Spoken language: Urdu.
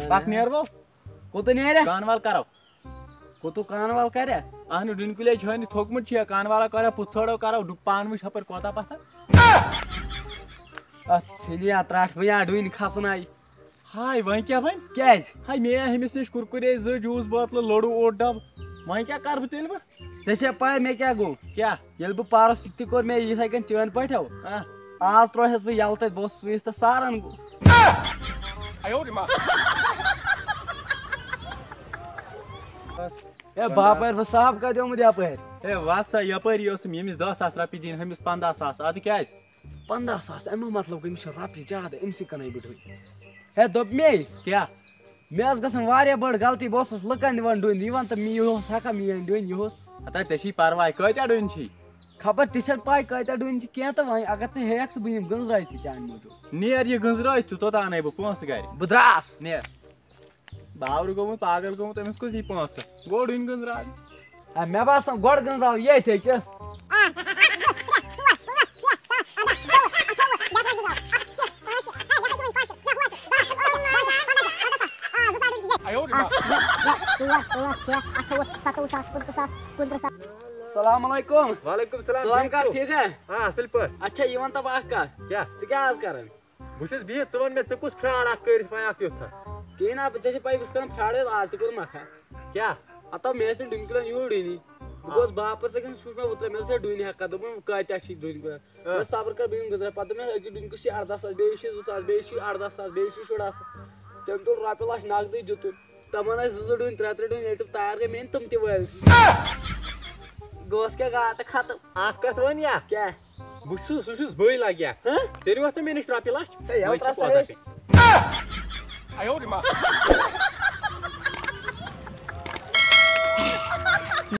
پک نیر وول کوٚت نیرِ کانوال کرو کوٚتُو کانوال کریا اہن ڈُنۍ کُلے چھٲنہِ تھوٚکمُت چھُ کانوالا کرو پُژھٲڑو کرو پانہٕ وٕچھ ہپٲرۍ کوتاہ پتھر اتھ ژھٕنیا ترٛٹھ وٕنیا ڈوٗنۍ کھسنَے ہاے وۄنۍ کیٛاہ وۄنۍ کیٛازِ ہاے مےٚ أنۍ أمِس نِش کُرکُرے 2 جوٗس بٲتلہٕ لوڈوٗ 8 ڈبہٕ وۄنۍ کیٛاہ کرٕ بہٕ تیٚلہِ ژےٚ چھے پاے مےٚ کیٛاہ گوٚو کیٛاہ ییٚلہِ بہٕ پارس تہِ کوٚر مےٚ یِتھَے کٔنۍ چٲنۍ پٲٹھۍ آز ترٛووہَس بہٕ یَلہٕ تَتہِ بہٕ اوسُس وِزِ تہٕ ساران گوٚو ہے باپٲرۍ بہٕ صاحب کَتہِ آمُت یپٲرۍ ہے وَس سا یپٲری اوسُم ییٚمِس 10 ساس رۄپیہِ دِنۍ ہُمِس 15 ساس اَدٕ کیٛازِ 15 ساس اَمیُک مطلب گوٚو أمِس چھِ رۄپیہِ زیادٕ أمسٕے کٕنَے بہٕ ڈوٗنۍ ہے دوٚپ مے کیٛاہ مےٚ ٲس گژھان واریاہ بٔڑ غلطی بہٕ اوسُس لُکن دِوان ڈوٗنۍ یہِ وَن تہٕ یہِ اوس ہٮ۪کان میٲنۍ ڈوٗنۍ یِہُس ہتا ژےٚ چھی پرواے کۭتیاہ ڈوٗنۍ چھی خبر تہِ چھَنہٕ پاے کۭتیاہ ڈوٗنۍ چھِ کینٛہہ تہٕ وۄنۍ اگر ژٕ ہیٚکھ تہٕ بہٕ یِمہٕ گٔنٛزرٲیتھٕے چانہِ موٗجوٗب نیر یہِ گٔنٛزرٲیِتھ ژٕ توٚتاہ اَنَے بہٕ پونٛسہٕ گرِ بہٕ درٛاس نیر باورٕ گوٚمُت پاگل گوٚمُت أمِس کُس یی پونٛسہٕ گوٚو ڈوٗنۍ گٔنٛزراونہِ ہے مےٚ باسان گۄڈٕ گٔنٛزراو ییٚتھۍ أکِس السلام علیکم وعلیکُم سلام سلام کاک ٹھیٖک ہے اَصٕل پٲٹھۍ اچھا یہِ وَن تہٕ بہٕ اکھ کَتھ کیٛاہ ژٕ کیٛاہ آز کران بہٕ چھُس بِہِتھ ژٕ وَن مےٚ ژٕ کُس فراڈ اکھ کٔرِتھ وۄنۍ اکھ یُتھ کِہیٖنۍ نا ژےٚ چھےٚ پاے بہٕ چھُس کران فراڈ آز تہِ کوٚر مکھا کیٛاہ ہتو مےٚ ٲسۍ نہٕ ڈوٗنۍ کُلٮ۪ن یوٗرۍ ڈوٗنی بہٕ گوس باپس سۭتۍ سُہ چھُ مےٚ وُتران مےٚ دوٚپُس ہے ڈوٗنۍ ہٮ۪کھا دوٚپُن کۭتیاہ چھِ ڈوٗنۍ کُلٮ۪ن مےٚ دوٚپ صبر کر بہٕ یِمہٕ گٔنٛزرا پتہٕ دوٚپ مےٚ أکِس ڈوٗنۍ کُلِس چھِ 18 ساس بیٚیِس چھِ 2 ساس بیٚیِس چھِ 18 ساس بیٚیِس چھِ شُراہ ساس تٔمۍ تُل رۄپیہِ لچھ نقدٕے دِتُن تِمن ٲسۍ 2 ڈوٗنۍ 3 ڈوٗنۍ ییٚلہِ تِم تیار گٔے مےٚ أنۍ تِم تہِ وٲلۍ گوس کیٛاہ گاتہٕ ختم اکھ کتھ وَن یا کیٛاہ بہٕ چھُس سُہ چھُس بٕے لگیا ژٕ أنۍوَتھ مےٚ نِش رۄپیہِ لچھ